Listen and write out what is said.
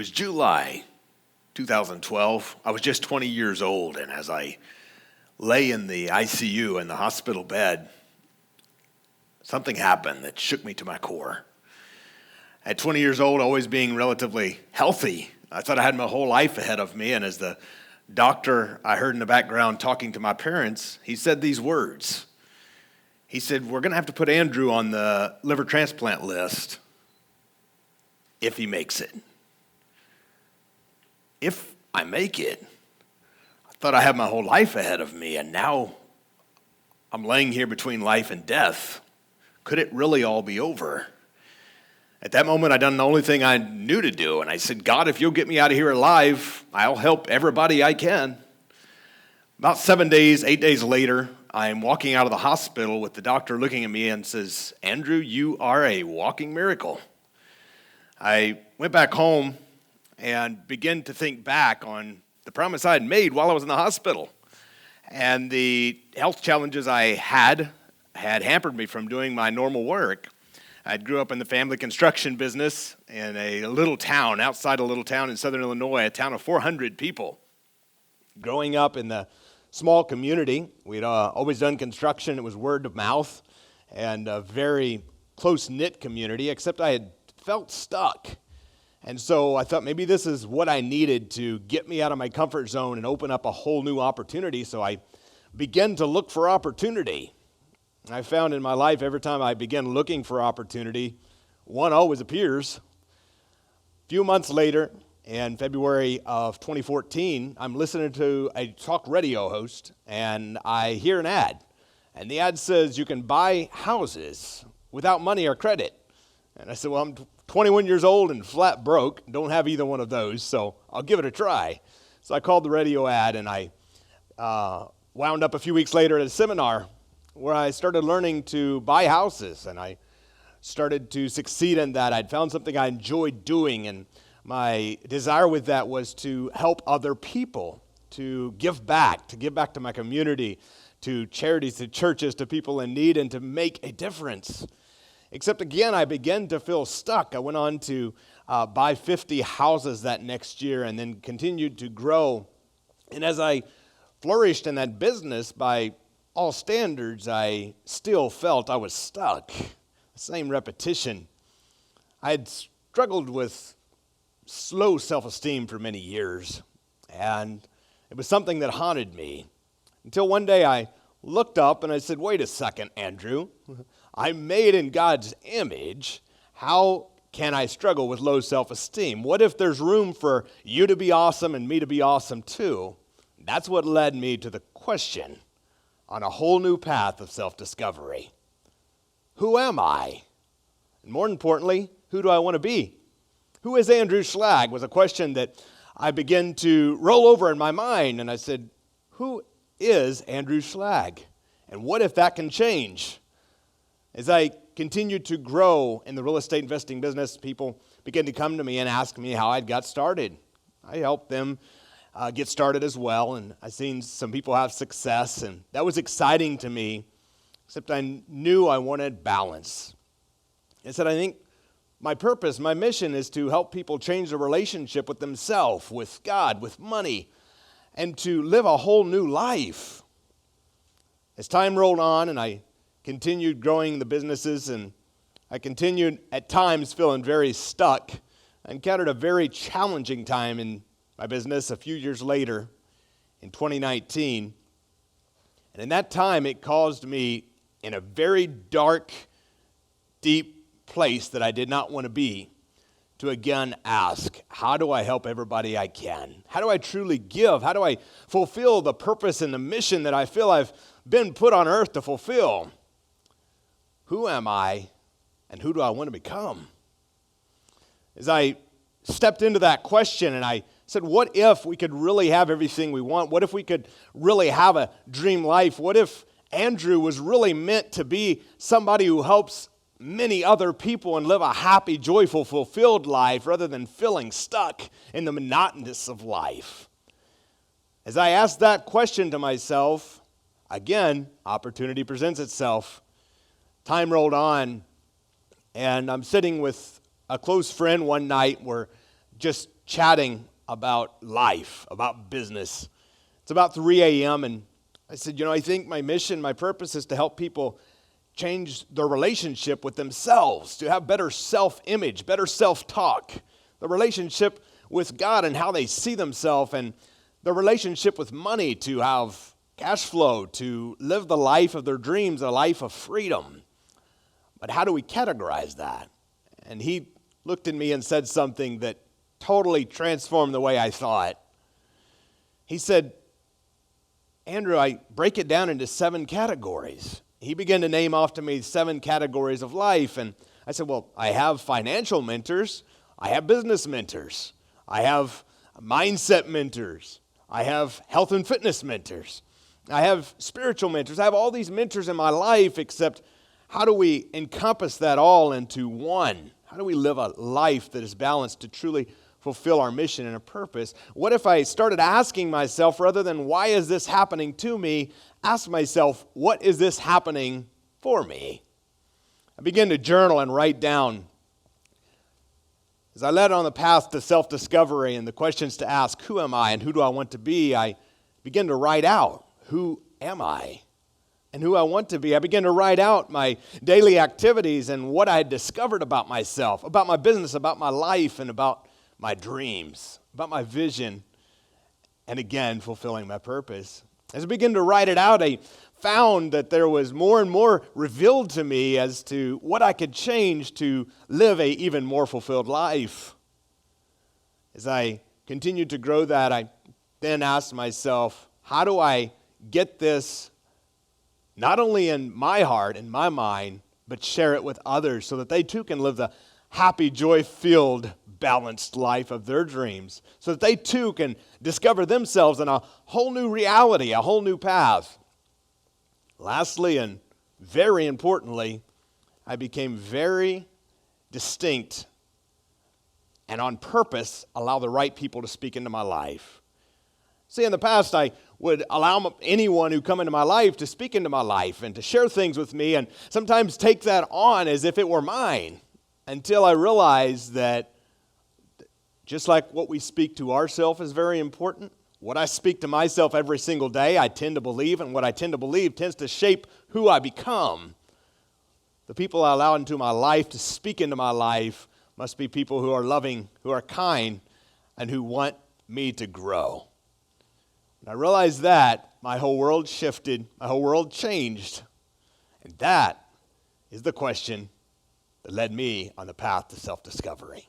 was July 2012. I was just 20 years old, and as I lay in the ICU in the hospital bed, something happened that shook me to my core. At 20 years old, always being relatively healthy, I thought I had my whole life ahead of me, and as the doctor I heard in the background talking to my parents, he said these words. He said, "We're going to have to put Andrew on the liver transplant list if he makes it." If I make it, I thought I had my whole life ahead of me, and now I'm laying here between life and death. Could it really all be over? At that moment, I'd done the only thing I knew to do, and I said, "God, if you'll get me out of here alive, I'll help everybody I can." About 8 days later, I am walking out of the hospital with the doctor looking at me and says, "Andrew, you are a walking miracle." I went back home and began to think back on the promise I had made while I was in the hospital. And the health challenges I had hampered me from doing my normal work. I grew up in the family construction business in a little town, outside a little town in southern Illinois, a town of 400 people. Growing up in the small community, we'd always done construction. It was word of mouth and a very close-knit community, except I had felt stuck. And so I thought maybe this is what I needed to get me out of my comfort zone and open up a whole new opportunity. So I began to look for opportunity. I found in my life every time I began looking for opportunity, one always appears. A few months later, in February of 2014, I'm listening to a talk radio host, and I hear an ad. And the ad says you can buy houses without money or credit. And I said, well, I'm 21 years old and flat broke, don't have either one of those, so I'll give it a try. So I called the radio ad, and I wound up a few weeks later at a seminar where I started learning to buy houses, and I started to succeed in that. I'd found something I enjoyed doing, and my desire with that was to help other people, to give back to my community, to charities, to churches, to people in need, and to make a difference. Except again, I began to feel stuck. I went on to buy 50 houses that next year and then continued to grow. And as I flourished in that business, by all standards, I still felt I was stuck. The same repetition. I had struggled with slow self-esteem for many years, and it was something that haunted me. Until one day I looked up and I said, "Wait a second, Andrew. I'm made in God's image. How can I struggle with low self-esteem? What if there's room for you to be awesome and me to be awesome too?" That's what led me to the question on a whole new path of self-discovery. Who am I? And more importantly, who do I want to be? Who is Andrew Schlag was a question that I began to roll over in my mind. And I said, who is Andrew Schlag? And what if that can change? As I continued to grow in the real estate investing business, people began to come to me and ask me how I'd got started. I helped them get started as well, and I've seen some people have success, and that was exciting to me, except I knew I wanted balance. I said, I think my purpose, my mission is to help people change their relationship with themselves, with God, with money, and to live a whole new life. As time rolled on and I continued growing the businesses, and I continued at times feeling very stuck, I encountered a very challenging time in my business a few years later in 2019. And in that time, it caused me in a very dark, deep place that I did not want to be, to again ask, how do I help everybody I can? How do I truly give? How do I fulfill the purpose and the mission that I feel I've been put on earth to fulfill? Who am I, and who do I want to become? As I stepped into that question and I said, what if we could really have everything we want? What if we could really have a dream life? What if Andrew was really meant to be somebody who helps many other people and live a happy, joyful, fulfilled life rather than feeling stuck in the monotonous of life? As I asked that question to myself, again, opportunity presents itself. Time rolled on, and I'm sitting with a close friend one night. We're just chatting about life, about business. It's about 3 a.m. and I said, I think my mission, my purpose is to help people change their relationship with themselves, to have better self-image, better self-talk, the relationship with God and how they see themselves, and the relationship with money, to have cash flow, to live the life of their dreams, a life of freedom. But how do we categorize that? And he looked at me and said something that totally transformed the way I thought. He said, Andrew, I break it down into 7 categories. He began to name off to me 7 categories of life. And I said, well, I have financial mentors. I have business mentors. I have mindset mentors. I have health and fitness mentors. I have spiritual mentors. I have all these mentors in my life, except how do we encompass that all into one? How do we live a life that is balanced to truly fulfill our mission and a purpose? What if I started asking myself, rather than why is this happening to me, ask myself, what is this happening for me? I began to journal and write down. As I led on the path to self-discovery and the questions to ask, who am I and who do I want to be, I began to write out, who am I and who I want to be. I began to write out my daily activities and what I had discovered about myself, about my business, about my life, and about my dreams, about my vision, and again, fulfilling my purpose. As I began to write it out, I found that there was more and more revealed to me as to what I could change to live an even more fulfilled life. As I continued to grow that, I then asked myself, how do I get this not only in my heart, in my mind, but share it with others so that they too can live the happy, joy-filled, balanced life of their dreams, so that they too can discover themselves in a whole new reality, a whole new path. Lastly, and very importantly, I became very distinct and on purpose allow the right people to speak into my life. See, in the past, I would allow anyone who come into my life to speak into my life and to share things with me, and sometimes take that on as if it were mine, until I realized that just like what we speak to ourselves is very important, what I speak to myself every single day, I tend to believe, and what I tend to believe tends to shape who I become. The people I allow into my life to speak into my life must be people who are loving, who are kind, and who want me to grow. When I realized that, my whole world shifted, my whole world changed. And that is the question that led me on the path to self-discovery.